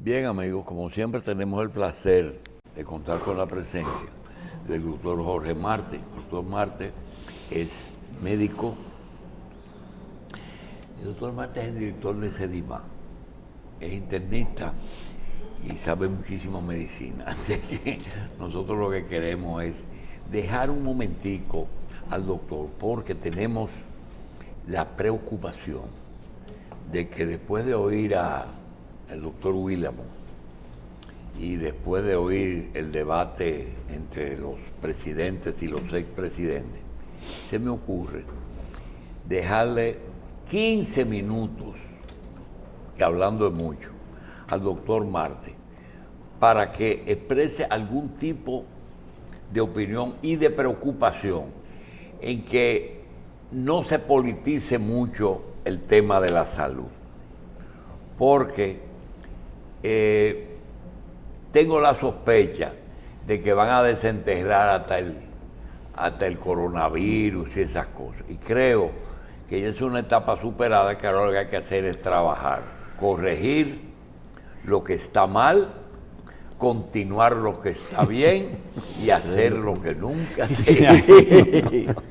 Bien, amigos, como siempre tenemos el placer de contar con la presencia del doctor Jorge Marte. El doctor Marte es médico. El doctor Marte es el director de CEDIMA, es internista y sabe muchísimo medicina. Así que nosotros lo que queremos es dejar un momentico al doctor, porque tenemos la preocupación de que después de oír al doctor Willamo y después de oír el debate entre los presidentes y los expresidentes, se me ocurre dejarle 15 minutos, que hablando de mucho, al doctor Marte, para que exprese algún tipo de opinión y de preocupación en que no se politice mucho el tema de la salud, porque tengo la sospecha de que van a desenterrar hasta el coronavirus y esas cosas, y creo que ya es una etapa superada, que ahora lo que hay que hacer es trabajar, corregir lo que está mal, continuar lo que está bien y hacer lo que nunca se hizo.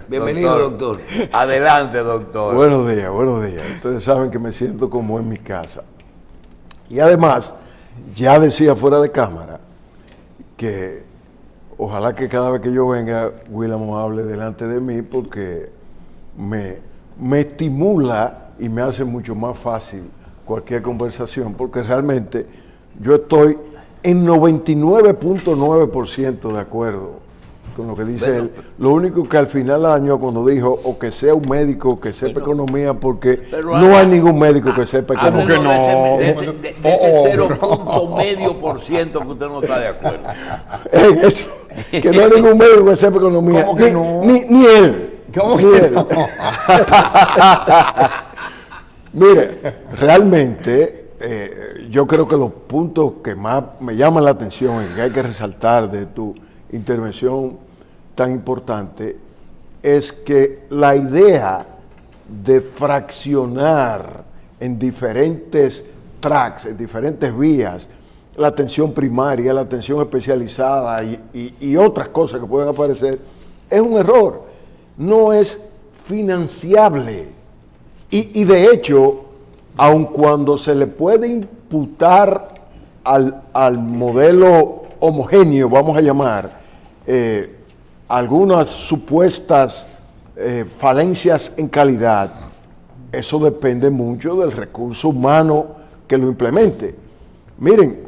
Bienvenido, doctor. Adelante, doctor. Buenos días, buenos días. Ustedes saben que me siento como en mi casa. Y además, ya decía fuera de cámara que ojalá que cada vez que yo venga, Willamo hable delante de mí, porque me estimula y me hace mucho más fácil cualquier conversación, porque realmente yo estoy en 99.9% de acuerdo con lo que dice él. Lo único que al final del año, cuando dijo, o que sea un médico que sepa economía, porque no hay ningún médico que sepa economía. Que no. De ese 0.medio% que usted no está de acuerdo. Eso, que no hay ningún médico que sepa economía. ¿Cómo que no? Ni él. ¿Cómo Ni que él. no? Mire, realmente yo creo que los puntos que más me llaman la atención y que hay que resaltar de tu intervención tan importante es que la idea de fraccionar en diferentes tracks, en diferentes vías, la atención primaria, la atención especializada y otras cosas que pueden aparecer, es un error. No es financiable. Y de hecho, aun cuando se le puede imputar al modelo homogéneo, vamos a llamar, algunas supuestas falencias en calidad, eso depende mucho del recurso humano que lo implemente. Miren,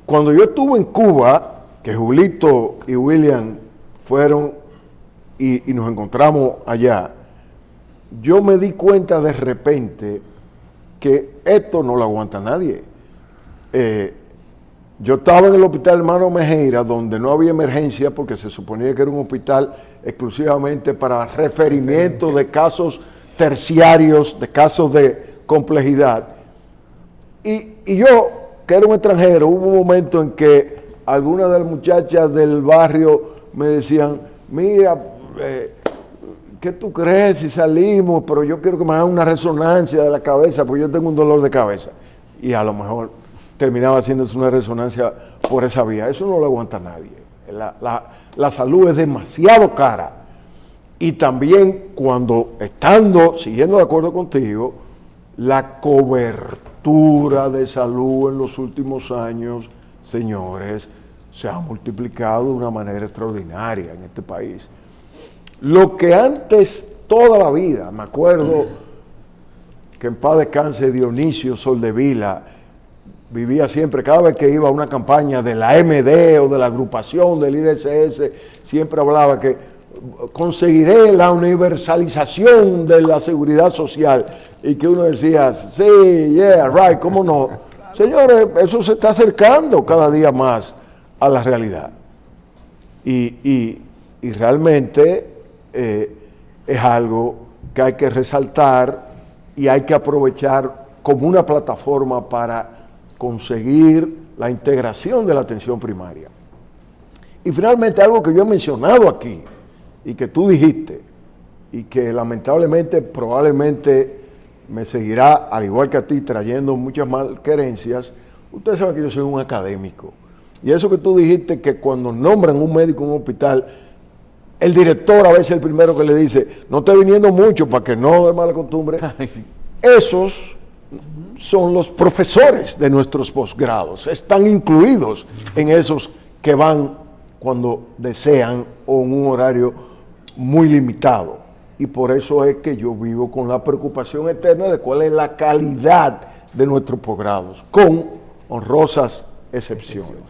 cuando yo estuve en Cuba, que Julito y William fueron y nos encontramos allá, yo me di cuenta de repente que esto no lo aguanta nadie. Yo estaba en el hospital Hermano Mejeira, donde no había emergencia, porque se suponía que era un hospital exclusivamente para referimiento de casos terciarios, de casos de complejidad. Y yo, que era un extranjero, hubo un momento en que algunas de las muchachas del barrio me decían, mira, ¿qué tú crees si salimos? Pero yo quiero que me hagan una resonancia de la cabeza, porque yo tengo un dolor de cabeza. Y a lo mejor terminaba haciéndose una resonancia por esa vía. Eso no lo aguanta nadie. La salud es demasiado cara. Y también cuando, siguiendo de acuerdo contigo, la cobertura de salud en los últimos años, señores, se ha multiplicado de una manera extraordinaria en este país. Lo que antes, toda la vida, me acuerdo que en paz descanse Dionisio Soldevila, vivía siempre, cada vez que iba a una campaña de la MD o de la agrupación del IDSS, siempre hablaba que conseguiré la universalización de la seguridad social, y que uno decía, sí, yeah, right, ¿cómo no? Señores, eso se está acercando cada día más a la realidad. Y realmente es algo que hay que resaltar y hay que aprovechar como una plataforma para conseguir la integración de la atención primaria. Y finalmente algo que yo he mencionado aquí y que tú dijiste y que lamentablemente probablemente me seguirá, al igual que a ti, trayendo muchas malquerencias. Ustedes saben que yo soy un académico. Y eso que tú dijiste, que cuando nombran un médico en un hospital, el director a veces es el primero que le dice, no esté viniendo mucho para que no de mala costumbre. Esos son los profesores de nuestros posgrados, están incluidos en esos que van cuando desean o en un horario muy limitado. Y por eso es que yo vivo con la preocupación eterna de cuál es la calidad de nuestros posgrados, con honrosas excepciones.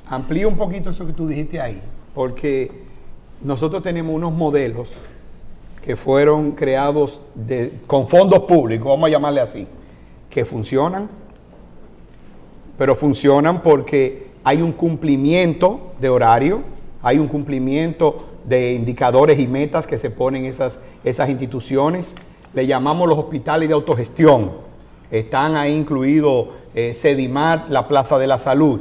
Amplío un poquito eso que tú dijiste ahí, porque nosotros tenemos unos modelos que fueron creados con fondos públicos, vamos a llamarle así, que funcionan, pero funcionan porque hay un cumplimiento de horario, hay un cumplimiento de indicadores y metas que se ponen esas instituciones. Le llamamos los hospitales de autogestión. Están ahí incluidos Sedimat, la Plaza de la Salud.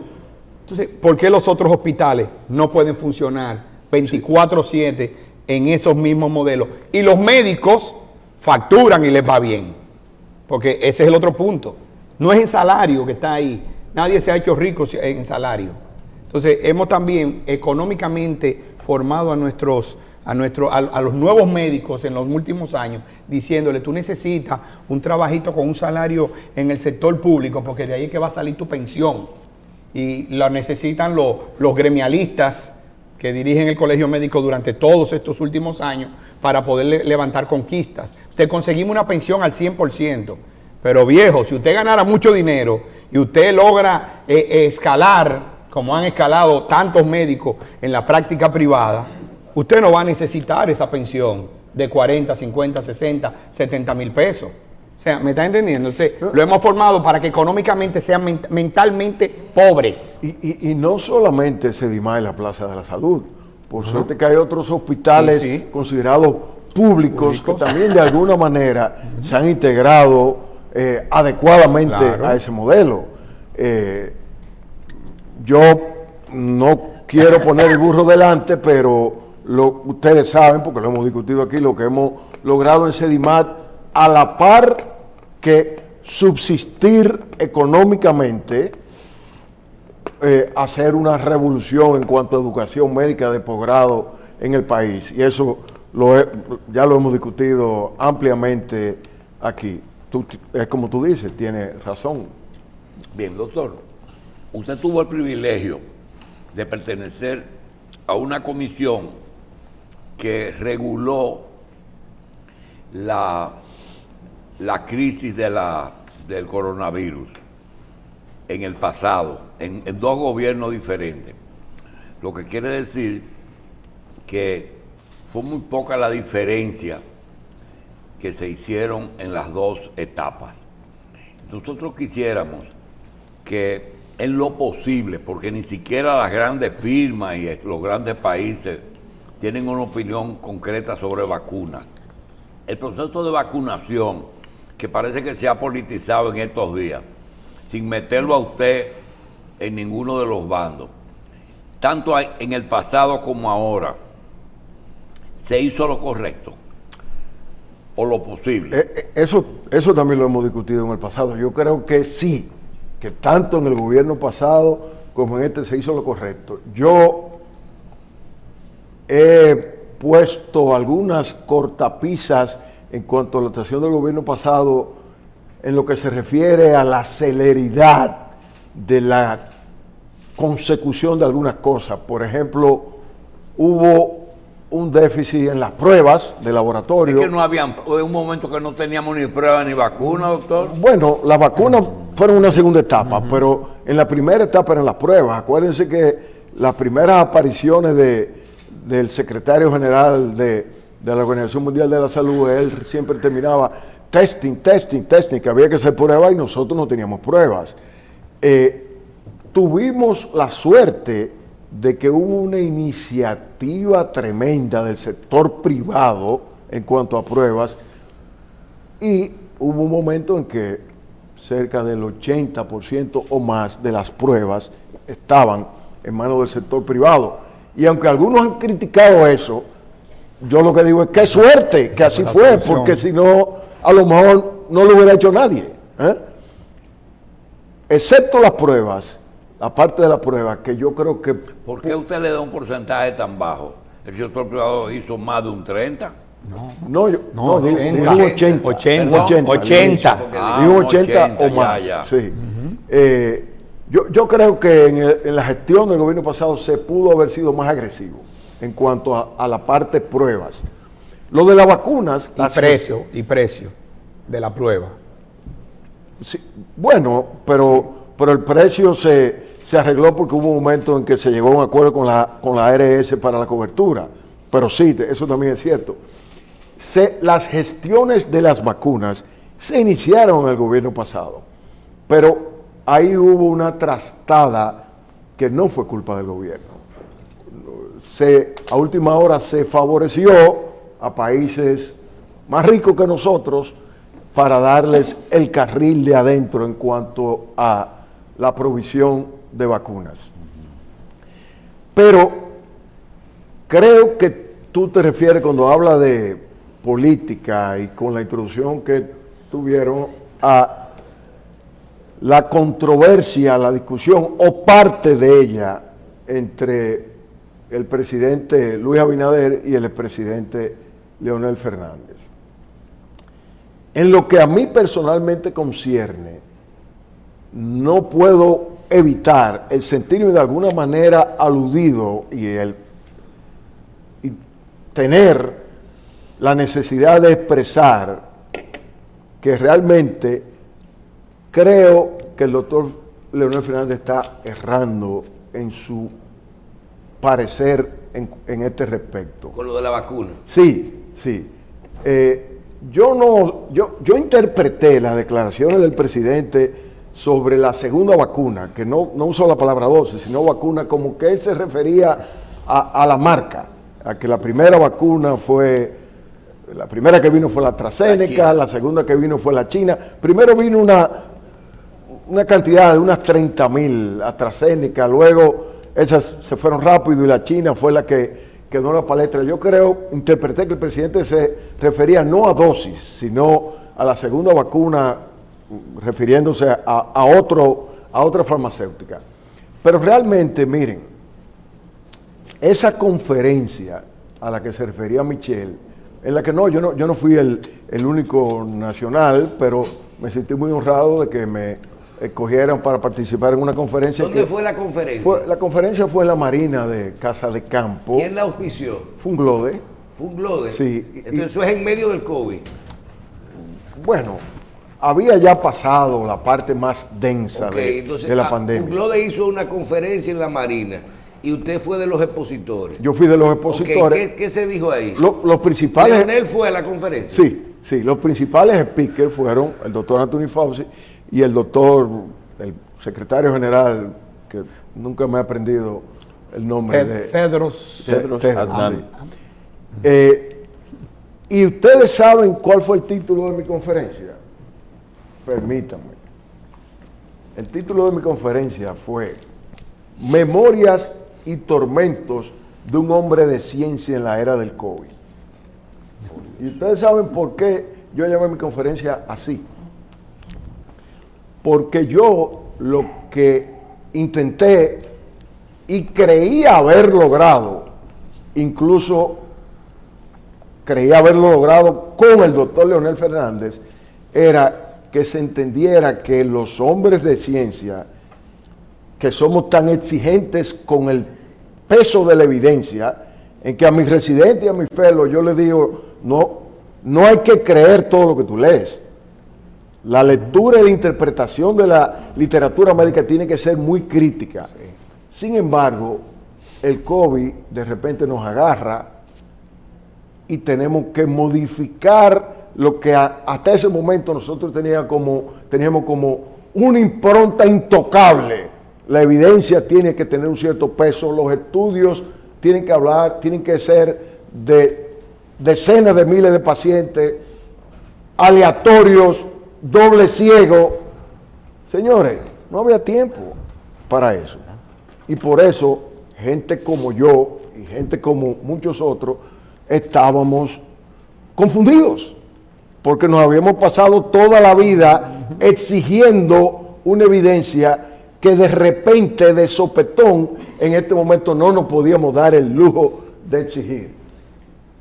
Entonces, ¿por qué los otros hospitales no pueden funcionar 24/7 en esos mismos modelos? Y los médicos facturan y les va bien. Porque ese es el otro punto. No es en salario que está ahí. Nadie se ha hecho rico en salario. Entonces, hemos también económicamente formado a los nuevos médicos en los últimos años, diciéndole, tú necesitas un trabajito con un salario en el sector público, porque de ahí es que va a salir tu pensión. Y lo necesitan los gremialistas que dirigen el colegio médico durante todos estos últimos años para poder levantar conquistas. Te conseguimos una pensión al 100%, pero viejo, si usted ganara mucho dinero y usted logra escalar, como han escalado tantos médicos en la práctica privada, usted no va a necesitar esa pensión de 40, 50, 60, 70 mil pesos. O sea, ¿me está entendiendo? Entonces, lo hemos formado para que económicamente sean mentalmente pobres. Y no solamente Sedimat y la Plaza de la Salud. Por suerte que hay otros hospitales considerados públicos que también de alguna manera se han integrado adecuadamente a ese modelo. Yo no quiero poner el burro delante, pero ustedes saben, porque lo hemos discutido aquí, lo que hemos logrado en Sedimat, a la par que subsistir económicamente, hacer una revolución en cuanto a educación médica de posgrado en el país. Y eso ya lo hemos discutido ampliamente aquí. Es como tú dices, tiene razón. Bien, doctor, usted tuvo el privilegio de pertenecer a una comisión que reguló la crisis del coronavirus en el pasado, en dos gobiernos diferentes. Lo que quiere decir que fue muy poca la diferencia que se hicieron en las dos etapas. Nosotros quisiéramos que en lo posible, porque ni siquiera las grandes firmas y los grandes países tienen una opinión concreta sobre vacunas, el proceso de vacunación, que parece que se ha politizado en estos días, sin meterlo a usted en ninguno de los bandos, tanto en el pasado como ahora, ¿se hizo lo correcto o lo posible? Eso también lo hemos discutido en el pasado. Yo creo que sí, que tanto en el gobierno pasado como en este se hizo lo correcto. Yo he puesto algunas cortapisas en cuanto a la actuación del gobierno pasado en lo que se refiere a la celeridad de la consecución de algunas cosas. Por ejemplo, hubo un déficit en las pruebas de laboratorio. Es que no había un momento que no teníamos ni pruebas ni vacunas, doctor. Bueno, las vacunas fueron una segunda etapa, pero en la primera etapa eran las pruebas. Acuérdense que las primeras apariciones del secretario general de la Organización Mundial de la Salud, él siempre terminaba testing, que había que hacer pruebas y nosotros no teníamos pruebas. Tuvimos la suerte de que hubo una iniciativa tremenda del sector privado en cuanto a pruebas y hubo un momento en que cerca del 80% o más de las pruebas estaban en manos del sector privado. Y aunque algunos han criticado eso, yo lo que digo es qué suerte que así fue, porque si no a lo mejor no lo hubiera hecho nadie. Excepto las pruebas, aparte de las pruebas, que yo creo que... ¿Por qué usted le da un porcentaje tan bajo? El sector privado hizo más de un 30. No, digo 80. 80. Digo 80 o más. Ya. Sí. Yo creo que en la gestión del gobierno pasado se pudo haber sido más agresivo en cuanto a la parte pruebas. Lo de las vacunas... Y precio de la prueba. Sí, bueno, pero el precio se arregló porque hubo un momento en que se llegó a un acuerdo con la ARS para la cobertura. Pero sí, eso también es cierto. Las gestiones de las vacunas se iniciaron en el gobierno pasado, pero ahí hubo una trastada que no fue culpa del gobierno. A última hora se favoreció a países más ricos que nosotros para darles el carril de adentro en cuanto a la provisión de vacunas. Pero creo que tú te refieres cuando hablas de política y con la introducción que tuvieron a la controversia, la discusión o parte de ella entre el presidente Luis Abinader y el expresidente Leonel Fernández. En lo que a mí personalmente concierne, no puedo evitar el sentirme de alguna manera aludido y tener la necesidad de expresar que realmente creo que el doctor Leonel Fernández está errando en su parecer en este respecto. Con lo de la vacuna. Sí. Yo interpreté las declaraciones del presidente sobre la segunda vacuna, que no usó la palabra dosis, sino vacuna, como que él se refería a la marca, a que la primera vacuna la primera que vino fue la AstraZeneca, la segunda que vino fue la China. Primero vino una cantidad de unas 30,000 AstraZeneca, luego esas se fueron rápido y la China fue la que quedó en la palestra. Yo interpreté que el presidente se refería no a dosis, sino a la segunda vacuna, refiriéndose a otra farmacéutica. Pero realmente, miren, esa conferencia a la que se refería Michelle, en la que yo no fui el único nacional, pero me sentí muy honrado de que me escogieran para participar en una conferencia. ¿Dónde fue la conferencia? La conferencia fue en la Marina de Casa de Campo. ¿Quién la auspició? Fue un Glode. ¿Fue un Glode? Sí. Entonces eso es en medio del COVID. Bueno, había ya pasado la parte más densa de la pandemia. Funglode hizo una conferencia en la Marina y usted fue de los expositores. Yo fui de los expositores. ¿Qué se dijo ahí? Los principales... ¿Leonel fue a la conferencia? Sí, los principales speakers fueron el doctor Anthony Fauci y el secretario general, que nunca me he aprendido el nombre Tedros Adhanom. Y ustedes saben cuál fue el título de mi conferencia. Permítanme. El título de mi conferencia fue Memorias y tormentos de un hombre de ciencia en la era del COVID. Y ustedes saben por qué yo llamé mi conferencia así. Porque yo lo que intenté y creía haber logrado, incluso creía haberlo logrado con el doctor Leonel Fernández, era que se entendiera que los hombres de ciencia, que somos tan exigentes con el peso de la evidencia, en que a mis residentes y a mis fellows yo les digo, no hay que creer todo lo que tú lees. La lectura y la interpretación de la literatura médica tiene que ser muy crítica. Sin embargo, el COVID de repente nos agarra y tenemos que modificar lo que hasta ese momento nosotros teníamos como una impronta intocable. La evidencia tiene que tener un cierto peso, los estudios tienen que ser de decenas de miles de pacientes, aleatorios, doble ciego. Señores, no había tiempo para eso. Y por eso, gente como yo y gente como muchos otros, estábamos confundidos. porque nos habíamos pasado toda la vida exigiendo una evidencia que de repente, de sopetón, en este momento no nos podíamos dar el lujo de exigir.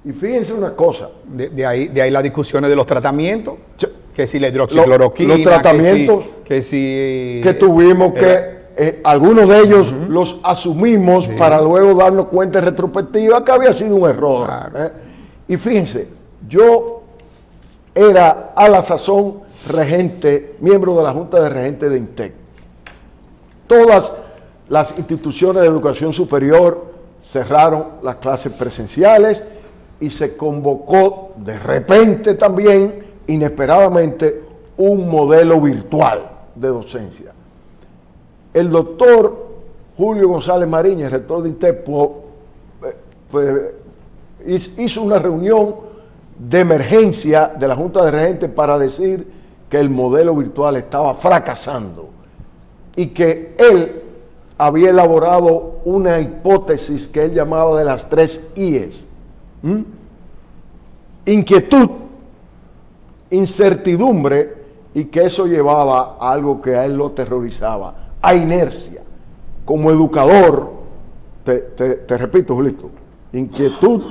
Y fíjense una cosa. De ahí las discusiones de los tratamientos, Sí. que si la hidroxicloroquina, los tratamientos que tuvimos que algunos de ellos los asumimos para luego darnos cuenta en retrospectiva que había sido un error. Claro. Y fíjense, yo era a la sazón regente, miembro de la Junta de Regentes de INTEC. Todas las instituciones de educación superior cerraron las clases presenciales y se convocó de repente también, inesperadamente, un modelo virtual de docencia. El doctor Julio González Mariña, el rector de INTEC, hizo una reunión de emergencia de la Junta de Regentes para decir que el modelo virtual estaba fracasando y que él había elaborado una hipótesis que él llamaba de las 3 I's. Inquietud, incertidumbre, y que eso llevaba a algo que a él lo terrorizaba, a inercia. Como educador, te repito, Julito, inquietud,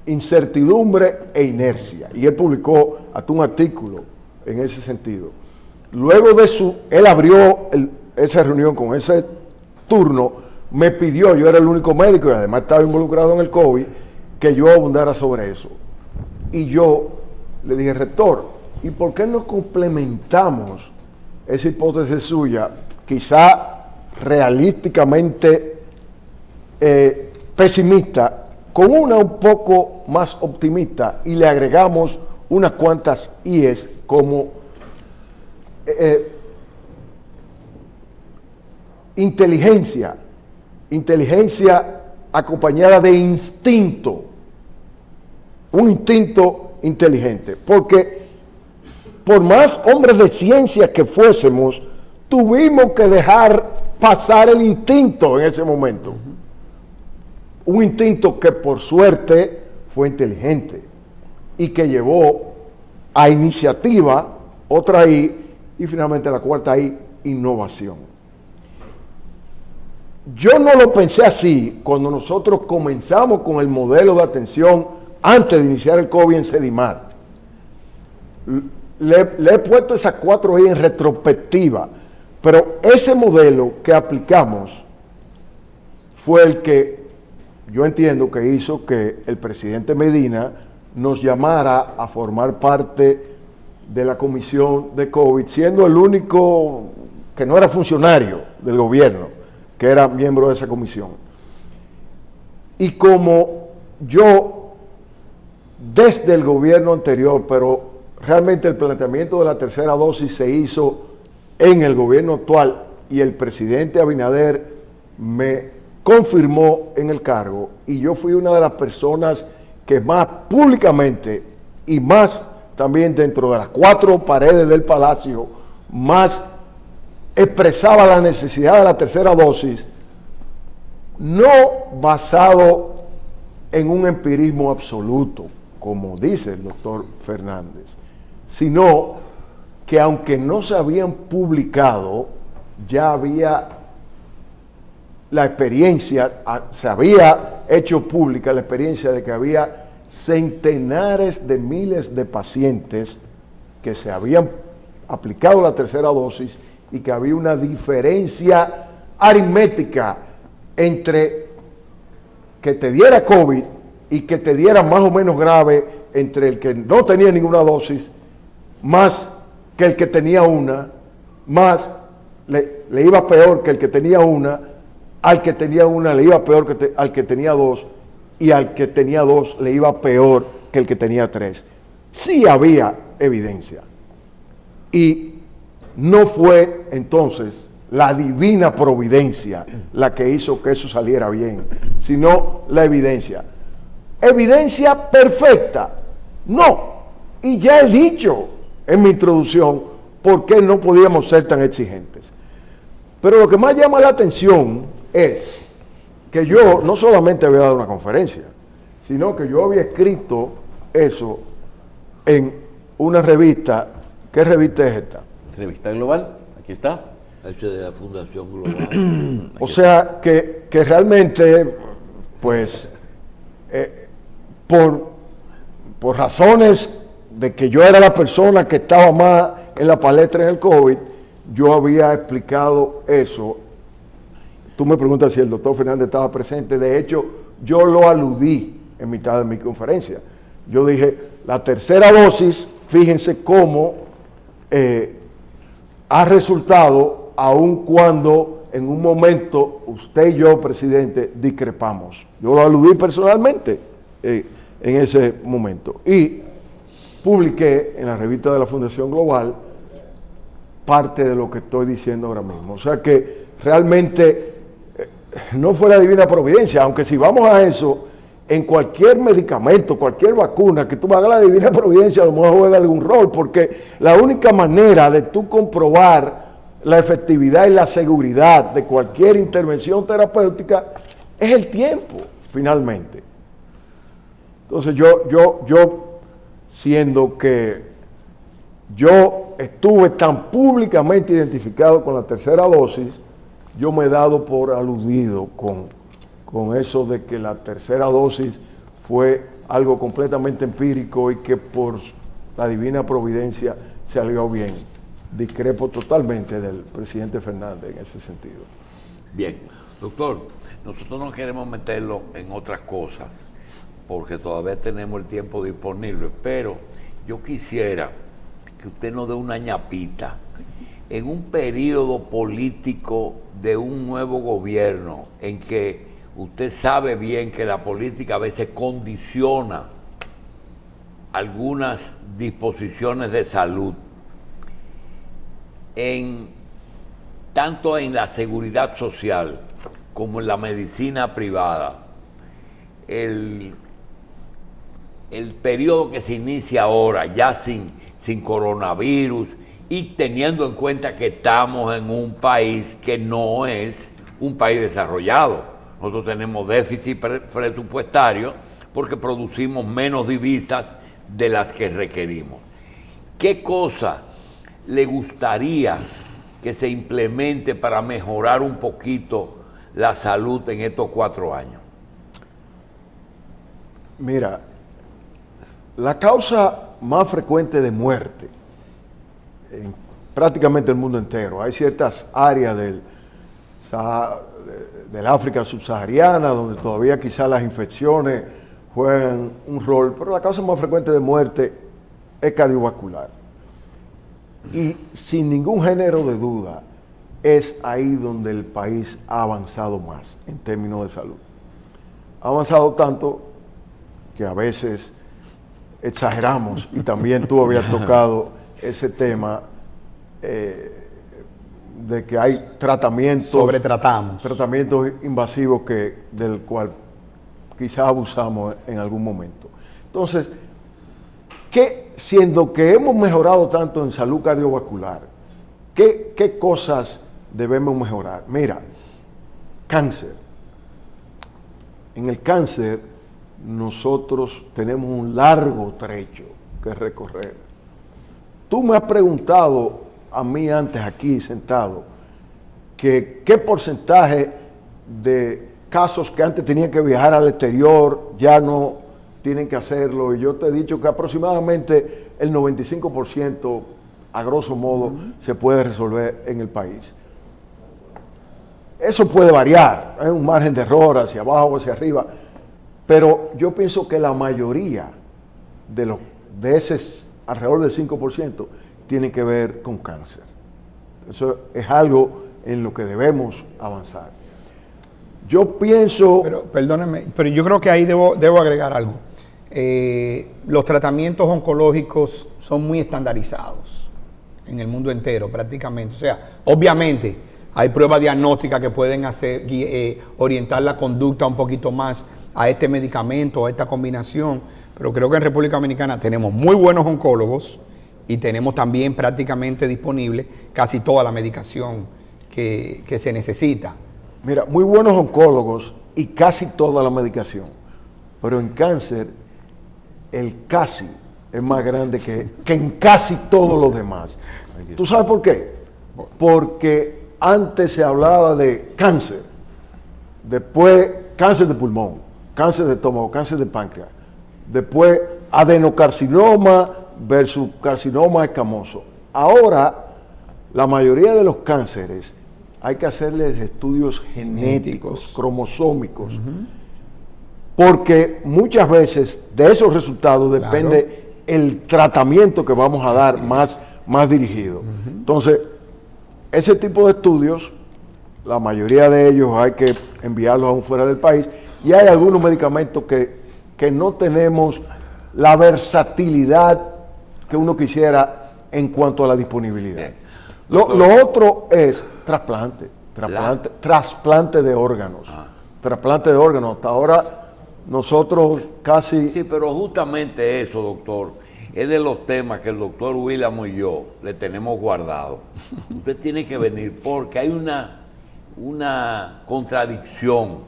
incertidumbre e inercia. Y él publicó hasta un artículo en ese sentido. Luego de él abrió esa reunión con ese turno, me pidió, yo era el único médico y además estaba involucrado en el COVID, que yo abundara sobre eso. Y yo le dije, rector, ¿y por qué no complementamos esa hipótesis suya, quizá realísticamente pesimista, con una un poco más optimista, y le agregamos unas cuantas IES como inteligencia acompañada de instinto, un instinto inteligente, porque por más hombres de ciencia que fuésemos, tuvimos que dejar pasar el instinto en ese momento. Un instinto que por suerte fue inteligente y que llevó a iniciativa, otra I, y finalmente la cuarta I, innovación. Yo no lo pensé así cuando nosotros comenzamos con el modelo de atención antes de iniciar el COVID en Sedimar. Le he puesto esas 4 I en retrospectiva, pero ese modelo que aplicamos fue el que yo entiendo que hizo que el presidente Medina nos llamara a formar parte de la comisión de COVID, siendo el único que no era funcionario del gobierno, que era miembro de esa comisión. Y como yo, desde el gobierno anterior, pero realmente el planteamiento de la tercera dosis se hizo en el gobierno actual y el presidente Abinader me confirmó en el cargo, y yo fui una de las personas que más públicamente y más también dentro de las 4 paredes del palacio, más expresaba la necesidad de la tercera dosis, no basado en un empirismo absoluto, como dice el doctor Fernández, sino que aunque no se habían publicado, ya había la experiencia, se había hecho pública la experiencia de que había centenares de miles de pacientes que se habían aplicado la tercera dosis y que había una diferencia aritmética entre que te diera COVID y que te diera más o menos grave entre el que no tenía ninguna dosis, más que el que tenía una, más le iba peor que el que tenía una, al que tenía una le iba peor que al que tenía 2, y al que tenía 2 le iba peor que el que tenía 3. Sí había evidencia. Y no fue entonces la divina providencia la que hizo que eso saliera bien, sino la evidencia. ¿Evidencia perfecta? No. Y ya he dicho en mi introducción por qué no podíamos ser tan exigentes. Pero lo que más llama la atención es que yo no solamente había dado una conferencia, sino que yo había escrito eso en una revista. ¿Qué revista es esta? Revista Global, aquí está. Ese de la Fundación Global. O sea, que realmente, pues, por razones de que yo era la persona que estaba más en la palestra en el COVID, yo había explicado eso. Tú me preguntas si el doctor Fernández estaba presente. De hecho, yo lo aludí en mitad de mi conferencia. Yo dije, la tercera dosis, fíjense cómo ha resultado, aun cuando en un momento usted y yo, presidente, discrepamos. Yo lo aludí personalmente en ese momento. Y publiqué en la revista de la Fundación Global parte de lo que estoy diciendo ahora mismo. O sea que realmente no fue la divina providencia, aunque si vamos a eso, en cualquier medicamento, cualquier vacuna que tú hagas, la divina providencia a lo mejor juega algún rol, porque la única manera de tú comprobar la efectividad y la seguridad de cualquier intervención terapéutica es el tiempo, finalmente. Entonces yo siendo que yo estuve tan públicamente identificado con la tercera dosis, yo me he dado por aludido con eso de que la tercera dosis fue algo completamente empírico y que por la divina providencia salió bien. Discrepo totalmente del presidente Fernández en ese sentido. Bien, doctor, nosotros no queremos meterlo en otras cosas porque todavía tenemos el tiempo disponible, pero yo quisiera que usted nos dé una ñapita en un periodo político de un nuevo gobierno en que usted sabe bien que la política a veces condiciona algunas disposiciones de salud, tanto en la seguridad social como en la medicina privada. El periodo que se inicia ahora, ya sin coronavirus, y teniendo en cuenta que estamos en un país que no es un país desarrollado. Nosotros tenemos déficit presupuestario porque producimos menos divisas de las que requerimos. ¿Qué cosa le gustaría que se implemente para mejorar un poquito la salud en estos 4 años? Mira, la causa más frecuente de muerte en prácticamente el mundo entero, hay ciertas áreas del África subsahariana donde todavía quizás las infecciones juegan un rol, pero la causa más frecuente de muerte es cardiovascular. Y sin ningún género de duda, es ahí donde el país ha avanzado más en términos de salud. Ha avanzado tanto que a veces exageramos, y también tú habías tocado ese tema de que hay tratamientos invasivos del cual quizás abusamos en algún momento. Entonces, siendo que hemos mejorado tanto en salud cardiovascular, ¿qué cosas debemos mejorar? Mira, cáncer. En el cáncer nosotros tenemos un largo trecho que recorrer. Tú me has preguntado a mí antes aquí sentado que qué porcentaje de casos que antes tenían que viajar al exterior ya no tienen que hacerlo, y yo te he dicho que aproximadamente el 95% a grosso modo se puede resolver en el país. Eso puede variar, hay un margen de error hacia abajo o hacia arriba, pero yo pienso que la mayoría de ese alrededor del 5% tiene que ver con cáncer. Eso es algo en lo que debemos avanzar. Yo pienso... Pero, perdónenme, pero yo creo que ahí debo agregar algo. Los tratamientos oncológicos son muy estandarizados en el mundo entero prácticamente. O sea, obviamente hay pruebas diagnósticas que pueden orientar la conducta un poquito más a este medicamento, a esta combinación, pero creo que en República Dominicana tenemos muy buenos oncólogos y tenemos también prácticamente disponible casi toda la medicación que se necesita. Mira, muy buenos oncólogos y casi toda la medicación, pero en cáncer el casi es más grande que en casi todos los demás. ¿Tú sabes por qué? Porque antes se hablaba de cáncer, después cáncer de pulmón, cáncer de estómago, cáncer de páncreas, después adenocarcinoma versus carcinoma escamoso. Ahora, la mayoría de los cánceres hay que hacerles estudios genéticos, cromosómicos, porque muchas veces de esos resultados depende el tratamiento que vamos a dar más dirigido. Entonces, ese tipo de estudios, la mayoría de ellos hay que enviarlos aún fuera del país, y hay algunos medicamentos que no tenemos la versatilidad que uno quisiera en cuanto a la disponibilidad. Lo otro es trasplante de órganos. Trasplante de órganos. Hasta ahora nosotros casi... Sí, pero justamente eso, doctor, es de los temas que el doctor William y yo le tenemos guardado. Usted tiene que venir porque hay una contradicción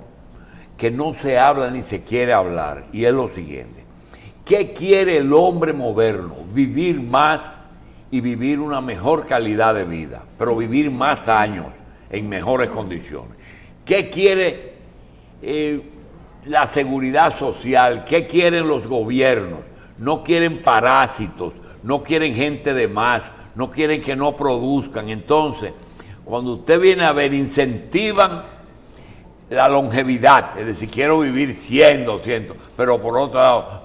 que no se habla ni se quiere hablar, y es lo siguiente. ¿Qué quiere el hombre moderno? Vivir más y vivir una mejor calidad de vida, pero vivir más años en mejores condiciones. ¿Qué quiere la seguridad social? ¿Qué quieren los gobiernos? No quieren parásitos, no quieren gente de más, no quieren que no produzcan. Entonces, cuando usted viene a ver, incentivan la longevidad, es decir, quiero vivir 100, 200, pero por otro lado,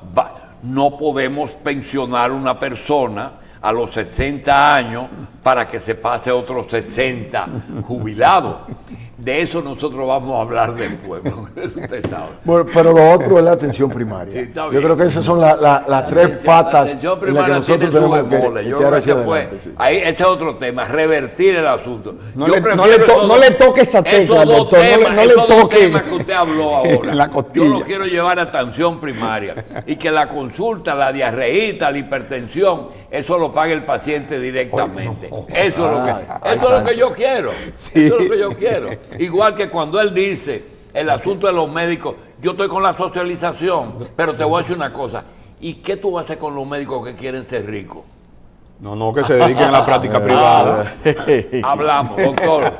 no podemos pensionar una persona a los 60 años para que se pase otros 60 jubilados. De eso nosotros vamos a hablar después, eso usted sabe. Bueno, pero lo otro es la atención primaria. Sí, está yo bien. creo que esas son las tres patas en las que nosotros tenemos que echar hacia adelante. Sí. Ahí, ese es otro tema, revertir el asunto. No le toque esa tecla, doctor. No le toque temas que usted habló ahora. En la costilla. Yo lo quiero llevar a atención primaria y que la consulta, la diarreíta, la hipertensión, eso lo pague el paciente directamente. Eso es lo que yo quiero. Sí. Eso es lo que yo quiero. Igual que cuando él dice el asunto de los médicos, yo estoy con la socialización, pero te voy a decir una cosa. ¿Y qué tú vas a hacer con los médicos que quieren ser ricos? No, que se dediquen a la práctica privada. Hablamos, doctor.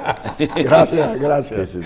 Gracias.